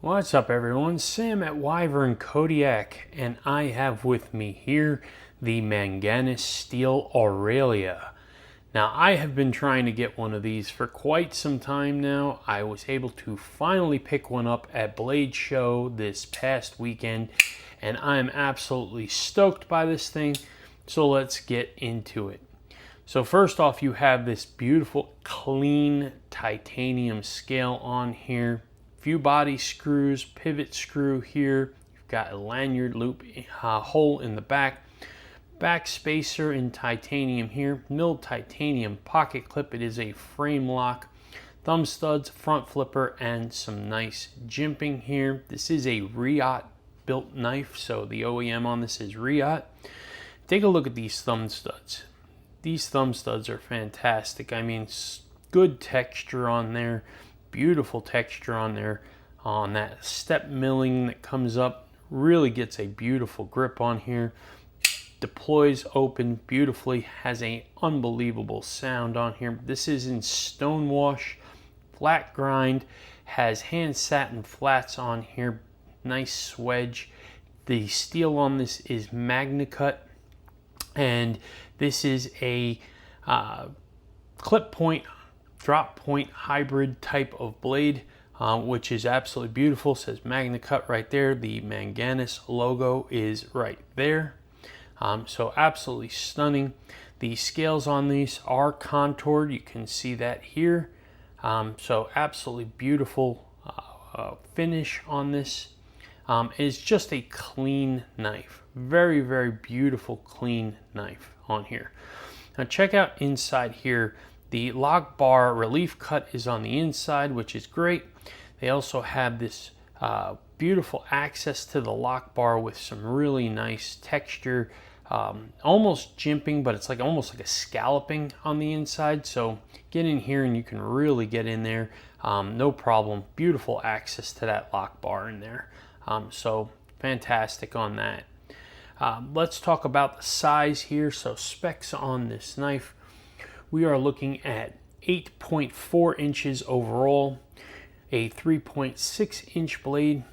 What's up everyone, Sam at Wyvern Kodiak, and I have with me here the Manganas Steel Aurelia. Now I have been trying to get one of these for quite some time now. I was able to finally pick one up at Blade Show this past weekend, and I am absolutely stoked by this thing, so let's get into it. So first off, you have this beautiful clean titanium scale on here. Few body screws, pivot screw here. You've got a lanyard loop hole in the back spacer in titanium here, milled titanium pocket clip. It is a frame lock, thumb studs, front flipper, and some nice jimping here. This is a Riot built knife, so the OEM on this is Riot. Take a look at these thumb studs. These thumb studs are fantastic. I mean, good texture on there. Beautiful texture on there, on that step milling that comes up. Really gets a beautiful grip on here. Deploys open beautifully, has an unbelievable sound on here. This is in stone wash, flat grind, has hand satin flats on here, nice swedge. The steel on this is MagnaCut, and this is a clip point, drop point hybrid type of blade, which is absolutely beautiful. It says MagnaCut right there. The Manganas logo is right there. So absolutely stunning. The scales on these are contoured. You can see that here. So absolutely beautiful finish on this. It's just a clean knife. Very, very beautiful clean knife on here. Now check out inside here. The lock bar relief cut is on the inside, which is great. They also have this beautiful access to the lock bar with some really nice texture, almost jimping, but it's like almost like a scalloping on the inside. So get in here and you can really get in there, no problem. Beautiful access to that lock bar in there. So fantastic on that. Let's talk about the size here. So specs on this knife. We are looking at 8.4 inches overall, a 3.6 inch blade.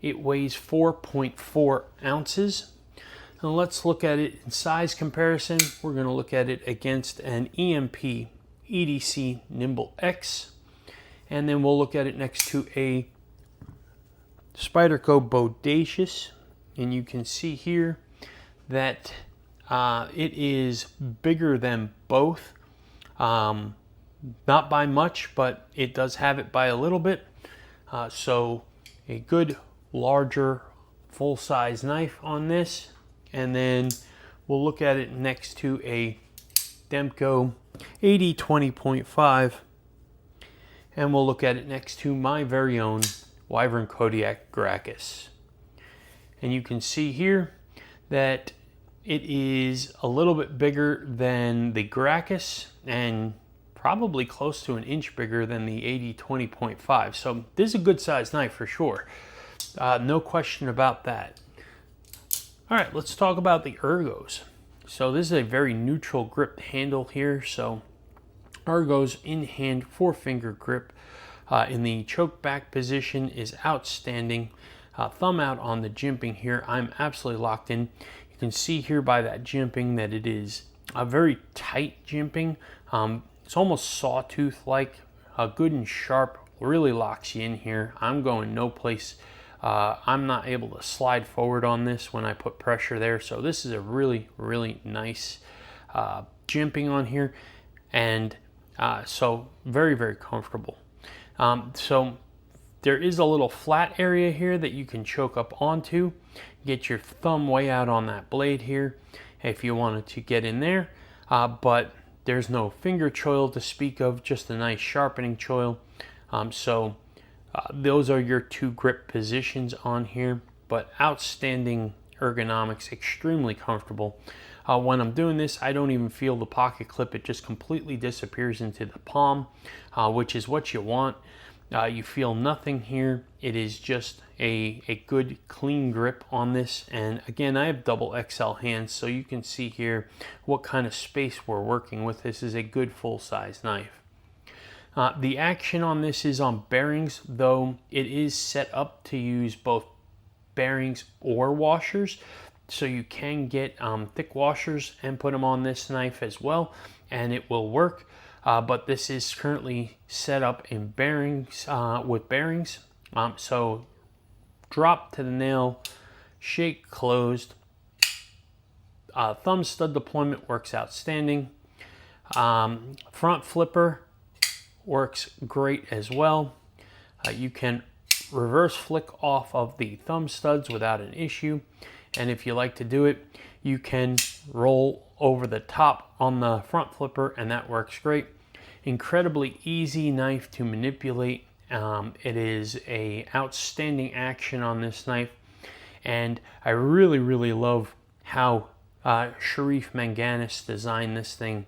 It weighs 4.4 ounces. Now let's look at it in size comparison. We're going to look at it against an EMP EDC Nimble X, and then we'll look at it next to a Spyderco Bodacious, and you can see here that it is bigger than both. Not by much, but it does have it by a little bit. So a good larger full-size knife on this, and then we'll look at it next to a Demko 80-20.5, and we'll look at it next to my very own Wyvern Kodiak Gracchus. And you can see here that it is a little bit bigger than the Gracchus and probably close to an inch bigger than the 80-20.5. So this is a good sized knife for sure. No question about that. All right, let's talk about the ergos. So this is a very neutral grip handle here. So ergos in hand, 4-finger grip. In the choke back position is outstanding. Thumb out on the jimping here. I'm absolutely locked in. You can see here by that jimping that it is a very tight jimping. It's almost sawtooth like, good and sharp, really locks you in here. I'm going no place. I'm not able to slide forward on this when I put pressure there. So this is a really, really nice jimping on here. And so very, very comfortable. So there is a little flat area here that you can choke up onto. Get your thumb way out on that blade here if you wanted to get in there. But there's no finger choil to speak of, just a nice sharpening choil. Those are your two grip positions on here, but outstanding ergonomics, extremely comfortable. When I'm doing this, I don't even feel the pocket clip. It just completely disappears into the palm, which is what you want. You feel nothing here. It is just a good clean grip on this. And again, I have double XL hands, so you can see here what kind of space we're working with. This is a good full-size knife. The action on this is on bearings, though it is set up to use both bearings or washers. So you can get thick washers and put them on this knife as well, and it will work. But this is currently set up in bearings, with bearings. So drop to the nail, shake closed. Thumb stud deployment works outstanding. Front flipper works great as well. You can reverse flick off of the thumb studs without an issue. And if you like to do it, you can roll over the top on the front flipper, and that works great. Incredibly easy knife to manipulate. It is a outstanding action on this knife, and I really love how Sherif Manganas designed this thing.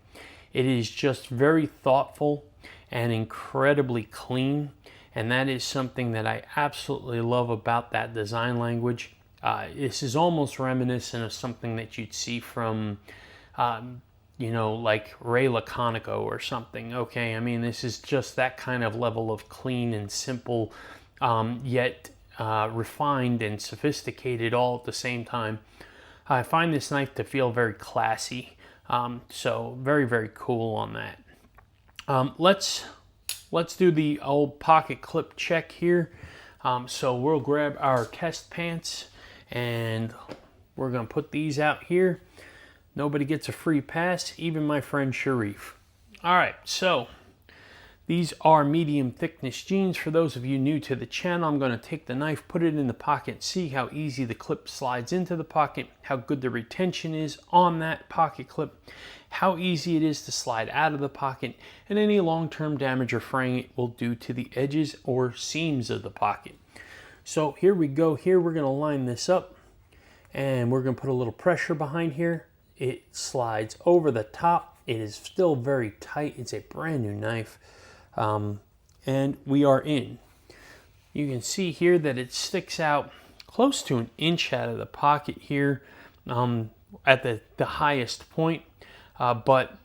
It is just very thoughtful and incredibly clean, and that is something that I absolutely love about that design language. This is almost reminiscent of something that you'd see from you know, like Ray Laconico or something. Okay, I mean, this is just that kind of level of clean and simple, yet refined and sophisticated all at the same time. I find this knife to feel very classy, so very cool on that. Let's do the old pocket clip check here. So we'll grab our test pants and we're gonna put these out here. Nobody gets a free pass, even my friend Sherif. All right, so these are medium thickness jeans. For those of you new to the channel, I'm gonna take the knife, put it in the pocket, see how easy the clip slides into the pocket, how good the retention is on that pocket clip, how easy it is to slide out of the pocket, and any long-term damage or fraying it will do to the edges or seams of the pocket. So here we go. Here we're gonna line this up, and we're gonna put a little pressure behind here. It slides over the top. It is still very tight. It's a brand new knife. And we are in. You can see here that it sticks out close to an inch out of the pocket here at the highest point. But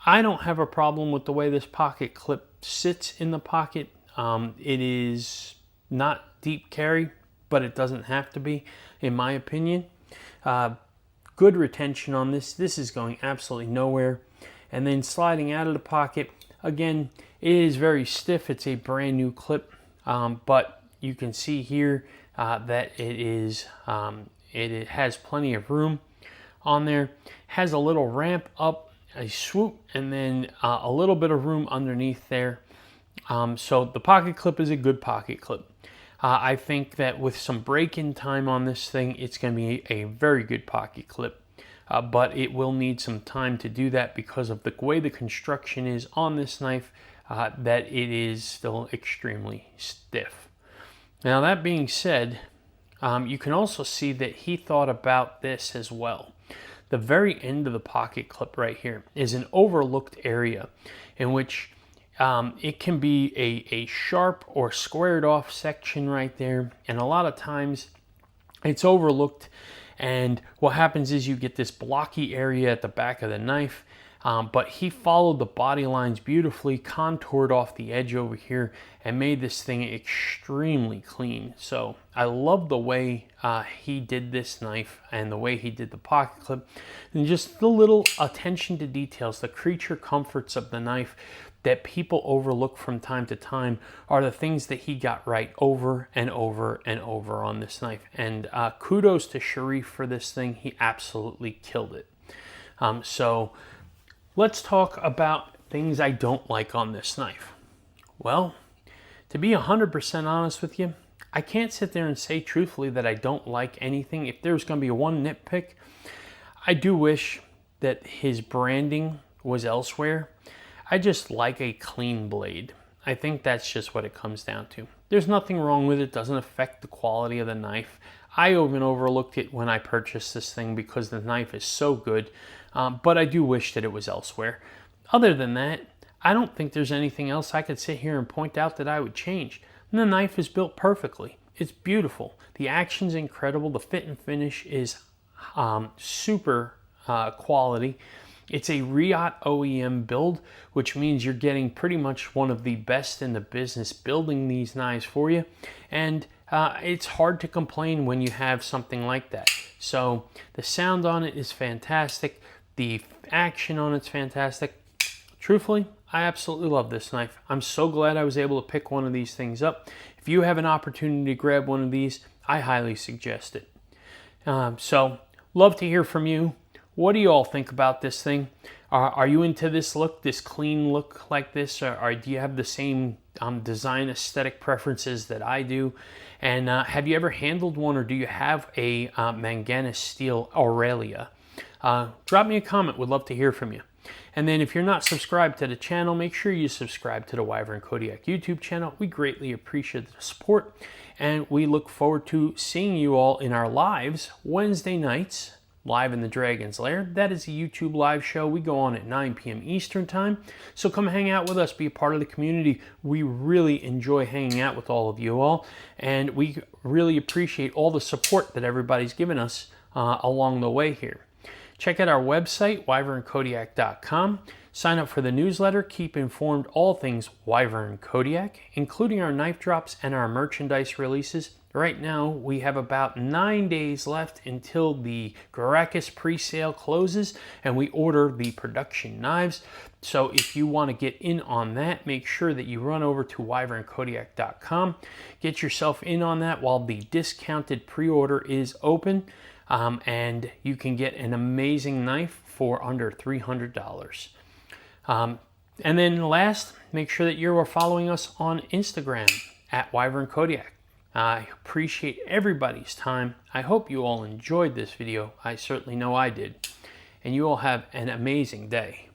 I don't have a problem with the way this pocket clip sits in the pocket. It is not deep carry, but it doesn't have to be, in my opinion. Good retention on this. This is going absolutely nowhere. And then sliding out of the pocket, again, it is very stiff. It's a brand new clip, but you can see here that it has plenty of room on there. Has a little ramp up, a swoop, and then a little bit of room underneath there. So the pocket clip is a good pocket clip. I think that with some break-in time on this thing, it's going to be a very good pocket clip. But it will need some time to do that because of the way the construction is on this knife, that it is still extremely stiff. Now that being said, you can also see that he thought about this as well. The very end of the pocket clip right here is an overlooked area in which it can be a sharp or squared off section right there, and a lot of times it's overlooked, and what happens is you get this blocky area at the back of the knife. But he followed the body lines beautifully, contoured off the edge over here, and made this thing extremely clean. So I love the way he did this knife and the way he did the pocket clip, and just the little attention to details, the creature comforts of the knife that people overlook from time to time are the things that he got right over and over and over on this knife. And kudos to Sherif for this thing. He absolutely killed it. So let's talk about things I don't like on this knife. Well, to be 100% honest with you, I can't sit there and say truthfully that I don't like anything. If there's going to be one nitpick, I do wish that his branding was elsewhere. I just like a clean blade. I think that's just what it comes down to. There's nothing wrong with it. It doesn't affect the quality of the knife. I even overlooked it when I purchased this thing because the knife is so good, but I do wish that it was elsewhere. Other than that, I don't think there's anything else I could sit here and point out that I would change. And the knife is built perfectly. It's beautiful. The action's incredible. The fit and finish is super quality. It's a Riot OEM build, which means you're getting pretty much one of the best in the business building these knives for you. And it's hard to complain when you have something like that. So the sound on it is fantastic. The action on it's fantastic. Truthfully, I absolutely love this knife. I'm so glad I was able to pick one of these things up. If you have an opportunity to grab one of these, I highly suggest it. So love to hear from you. What do you all think about this thing? Are you into this look, this clean look like this? Or do you have the same design aesthetic preferences that I do? And have you ever handled one, or do you have a Manganas Steel Aurelia? Drop me a comment. Would love to hear from you. And then if you're not subscribed to the channel, make sure you subscribe to the Wyvern Kodiak YouTube channel. We greatly appreciate the support, and we look forward to seeing you all in our lives Wednesday nights, live in the Dragon's Lair. That is a YouTube live show. We go on at 9 p.m. Eastern time. So come hang out with us, be a part of the community. We really enjoy hanging out with all of you all, and we really appreciate all the support that everybody's given us along the way here. Check out our website, wyvernkodiak.com. Sign up for the newsletter. Keep informed all things Wyvern Kodiak, including our knife drops and our merchandise releases. Right now, we have about 9 days left until the Garacus pre-sale closes, and we order the production knives. So if you want to get in on that, make sure that you run over to wyvernkodiak.com. Get yourself in on that while the discounted pre-order is open. And you can get an amazing knife for under $300. And then last, make sure that you are following us on Instagram at Wyvern Kodiak. I appreciate everybody's time. I hope you all enjoyed this video. I certainly know I did. And you all have an amazing day.